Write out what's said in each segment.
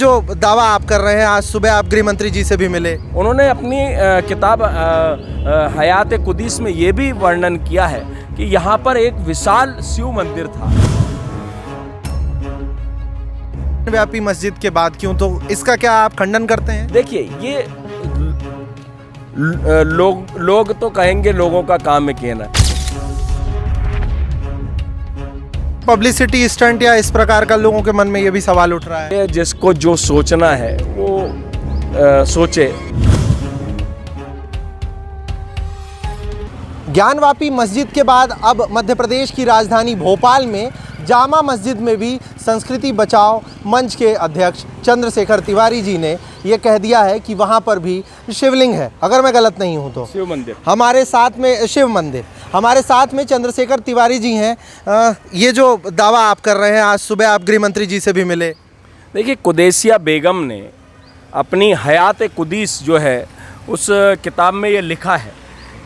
जो दावा आप कर रहे हैं, आज सुबह आप गृह मंत्री जी से भी मिले। उन्होंने अपनी किताब हयात कुदीस में ये भी वर्णन किया है कि यहाँ पर एक विशाल शिव मंदिर था। व्यापी मस्जिद के बाद क्यों, तो इसका क्या आप खंडन करते हैं? देखिए, ये लोग तो कहेंगे लोगों का काम है कहना। पब्लिसिटी स्टंट या इस प्रकार का लोगों के मन में ये भी सवाल उठ रहा है। जिसको जो सोचना है वो सोचे। ज्ञानवापी मस्जिद के बाद अब मध्य प्रदेश की राजधानी भोपाल में जामा मस्जिद में भी संस्कृति बचाओ मंच के अध्यक्ष चंद्रशेखर तिवारी जी ने ये कह दिया है कि वहाँ पर भी शिवलिंग है, अगर मैं गलत नहीं हूँ तो। शिव मंदिर हमारे साथ में शिव मंदिर, हमारे साथ में चंद्रशेखर तिवारी जी हैं। ये जो दावा आप कर रहे हैं, आज सुबह आप गृह मंत्री जी से भी मिले। देखिए, कुदैसिया बेगम ने अपनी हयात कुदीस जो है उस किताब में ये लिखा है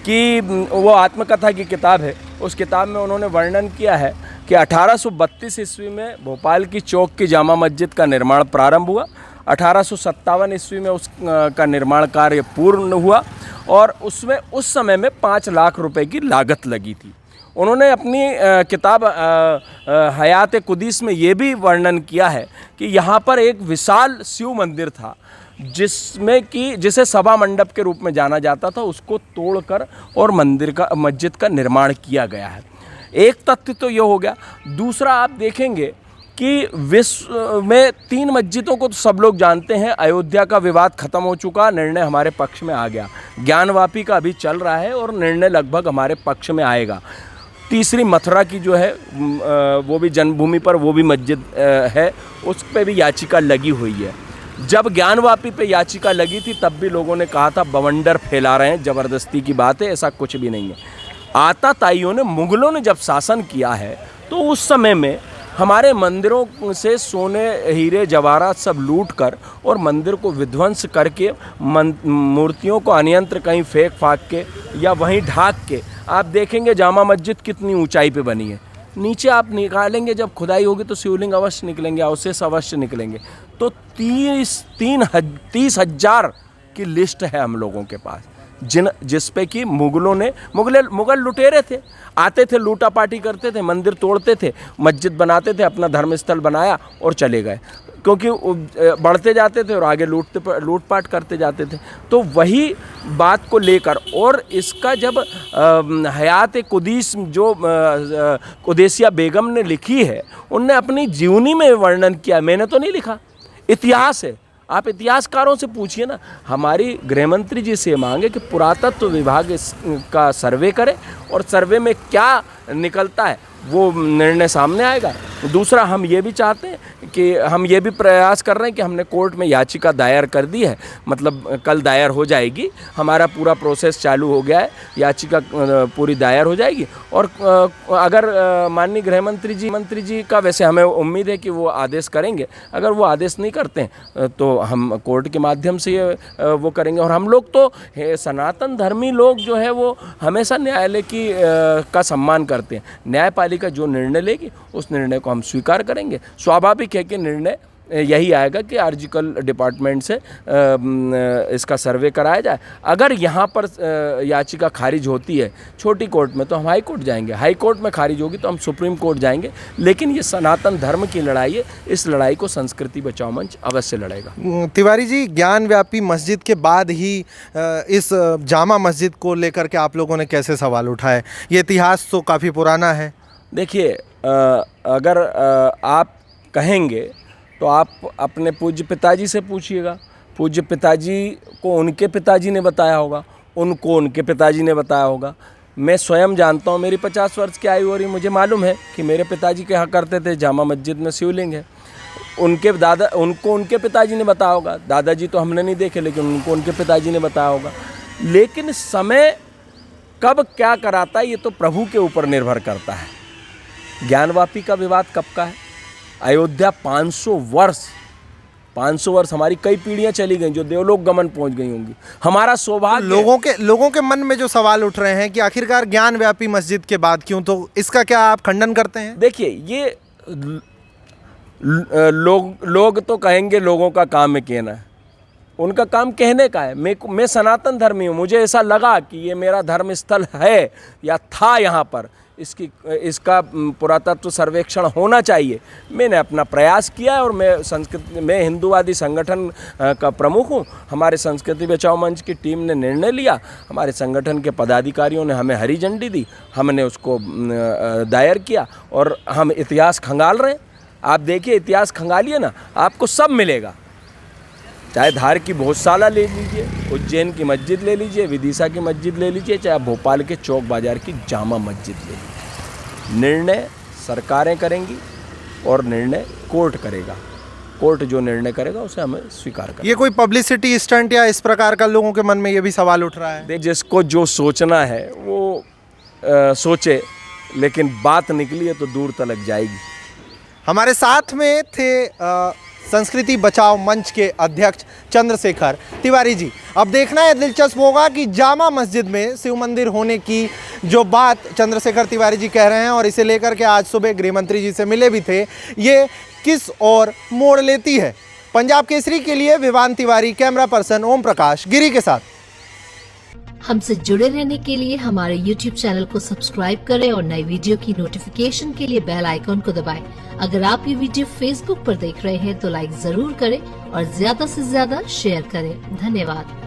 कि वो आत्मकथा की किताब है। उस किताब में उन्होंने वर्णन किया है कि 1832 ईस्वी में भोपाल की चौक की जामा मस्जिद का निर्माण प्रारंभ हुआ। 1857 ईस्वी में उसका निर्माण कार्य पूर्ण हुआ और उसमें उस समय में 5 लाख रुपए की लागत लगी थी। उन्होंने अपनी किताब हयात कुदीस में ये भी वर्णन किया है कि यहाँ पर एक विशाल शिव मंदिर था जिसे सभा मंडप के रूप में जाना जाता था। उसको तोड़कर और मस्जिद का निर्माण किया गया है। एक तथ्य तो ये हो गया। दूसरा, आप देखेंगे कि विश्व में 3 मस्जिदों को तो सब लोग जानते हैं। अयोध्या का विवाद खत्म हो चुका, निर्णय हमारे पक्ष में आ गया। ज्ञानवापी का अभी चल रहा है और निर्णय लगभग हमारे पक्ष में आएगा। तीसरी मथुरा की जो है वो भी जन्मभूमि पर वो भी मस्जिद है, उस पर भी याचिका लगी हुई है। जब ज्ञानवापी पे याचिका लगी थी तब भी लोगों ने कहा था बवंडर फैला रहे हैं, ज़बरदस्ती की बात है, ऐसा कुछ भी नहीं है। आताताइयों ने, मुगलों ने जब शासन किया है तो उस समय में हमारे मंदिरों से सोने हीरे जवाहरात सब लूट कर और मंदिर को विध्वंस करके मूर्तियों को अन्यंत्र कहीं फेंक फाक के या वहीं ढाक के, आप देखेंगे जामा मस्जिद कितनी ऊंचाई पे बनी है। नीचे आप निकालेंगे, जब खुदाई होगी तो शिवलिंग अवश्य निकलेंगे, अवशेष अवश्य निकलेंगे। तो 30,000 की लिस्ट है हम लोगों के पास, जिस पे कि मुगल लुटेरे थे, आते थे, लूटा पाटी करते थे, मंदिर तोड़ते थे, मस्जिद बनाते थे, अपना धर्मस्थल बनाया और चले गए, क्योंकि बढ़ते जाते थे और आगे लूटपाट करते जाते थे। तो वही बात को लेकर और इसका जब हयात कुदीस जो कुदैसिया बेगम ने लिखी है, उनने अपनी जीवनी में वर्णन किया, मैंने तो नहीं लिखा, इतिहास है। आप इतिहासकारों से पूछिए ना। हमारी गृहमंत्री जी से मांगे कि पुरातत्व विभाग इसका सर्वे करे और सर्वे में क्या निकलता है वो निर्णय सामने आएगा। दूसरा, हम ये भी चाहते हैं कि हम ये भी प्रयास कर रहे हैं कि हमने कोर्ट में याचिका दायर कर दी है, मतलब कल दायर हो जाएगी, हमारा पूरा प्रोसेस चालू हो गया है, याचिका पूरी दायर हो जाएगी। और अगर माननीय गृहमंत्री जी का वैसे हमें उम्मीद है कि वो आदेश करेंगे। अगर वो आदेश नहीं करते हैं तो हम कोर्ट के माध्यम से ये वो करेंगे। और हम लोग तो सनातन धर्मी लोग जो है वो हमेशा न्यायालय का सम्मान करते हैं। न्यायपालिका जो निर्णय लेगी उस निर्णय को हम स्वीकार करेंगे। स्वाभाविक है कि निर्णय यही आएगा कि आर्जिकल डिपार्टमेंट से इसका सर्वे कराया जाए। अगर यहाँ पर याचिका खारिज होती है छोटी कोर्ट में तो हम हाई कोर्ट जाएंगे, हाई कोर्ट में खारिज होगी तो हम सुप्रीम कोर्ट जाएंगे। लेकिन ये सनातन धर्म की लड़ाई है, इस लड़ाई को संस्कृति बचाओ मंच अवश्य लड़ेगा। तिवारी जी, ज्ञानव्यापी मस्जिद के बाद ही इस जामा मस्जिद को लेकर के आप लोगों ने कैसे सवाल उठाए? ये इतिहास तो काफ़ी पुराना है। देखिए, अगर आप कहेंगे तो आप अपने पूज्य पिताजी से पूछिएगा। पूज्य पिताजी को उनके पिताजी ने बताया होगा, उनको उनके पिताजी ने बताया होगा। मैं स्वयं जानता हूँ, मेरी 50 वर्ष की आयु हो रही, मुझे मालूम है कि मेरे पिताजी क्या करते थे, जामा मस्जिद में शिवलिंग है। उनको उनके पिताजी ने बताया होगा। दादाजी तो हमने नहीं देखे, लेकिन उनको उनके पिताजी ने बताया होगा। लेकिन समय कब क्या कराता है ये तो प्रभु के ऊपर निर्भर करता है। ज्ञानवापी का विवाद कब का है? अयोध्या 500 वर्ष हमारी कई पीढ़ियां चली गई जो देवलोक गमन पहुंच गई होंगी। हमारा सौभाग्य। लोगों के मन में जो सवाल उठ रहे हैं कि आखिरकार ज्ञानव्यापी मस्जिद के बाद क्यों, तो इसका क्या आप खंडन करते हैं? देखिए, ये लोग तो कहेंगे लोगों का काम है कहना, उनका काम कहने का है। मैं सनातन धर्मी हूँ, मुझे ऐसा लगा कि ये मेरा धर्म स्थल है या था यहाँ पर, इसका पुरातत्व सर्वेक्षण होना चाहिए। मैंने अपना प्रयास किया और मैं हिंदूवादी संगठन का प्रमुख हूँ। हमारे संस्कृति बचाओ मंच की टीम ने निर्णय लिया, हमारे संगठन के पदाधिकारियों ने हमें हरी झंडी दी, हमने उसको दायर किया और हम इतिहास खंगाल रहे हैं। आप देखिए, इतिहास खंगालिए ना, आपको सब मिलेगा। चाहे धार की भोजशाला ले लीजिए, उज्जैन की मस्जिद ले लीजिए, विदिशा की मस्जिद ले लीजिए, चाहे भोपाल के चौक बाज़ार की जामा मस्जिद ले लीजिए। निर्णय सरकारें करेंगी और निर्णय कोर्ट करेगा। कोर्ट जो निर्णय करेगा उसे हमें स्वीकार करना। ये कोई पब्लिसिटी स्टंट या इस प्रकार का लोगों के मन में ये भी सवाल उठ रहा है? जिसको जो सोचना है वो सोचे, लेकिन बात निकली है तो दूर तक जाएगी। हमारे साथ में थे संस्कृति बचाओ मंच के अध्यक्ष चंद्रशेखर तिवारी जी। अब देखना है, दिलचस्प होगा कि जामा मस्जिद में शिव मंदिर होने की जो बात चंद्रशेखर तिवारी जी कह रहे हैं और इसे लेकर के आज सुबह गृह मंत्री जी से मिले भी थे, ये किस ओर मोड़ लेती है। पंजाब केसरी के लिए विवान तिवारी, कैमरा पर्सन ओम प्रकाश गिरी के साथ। हमसे जुड़े रहने के लिए हमारे YouTube चैनल को सब्सक्राइब करें और नई वीडियो की नोटिफिकेशन के लिए बेल आइकॉन को दबाएं। अगर आप ये वीडियो Facebook पर देख रहे हैं तो लाइक जरूर करें और ज्यादा से ज्यादा शेयर करें। धन्यवाद।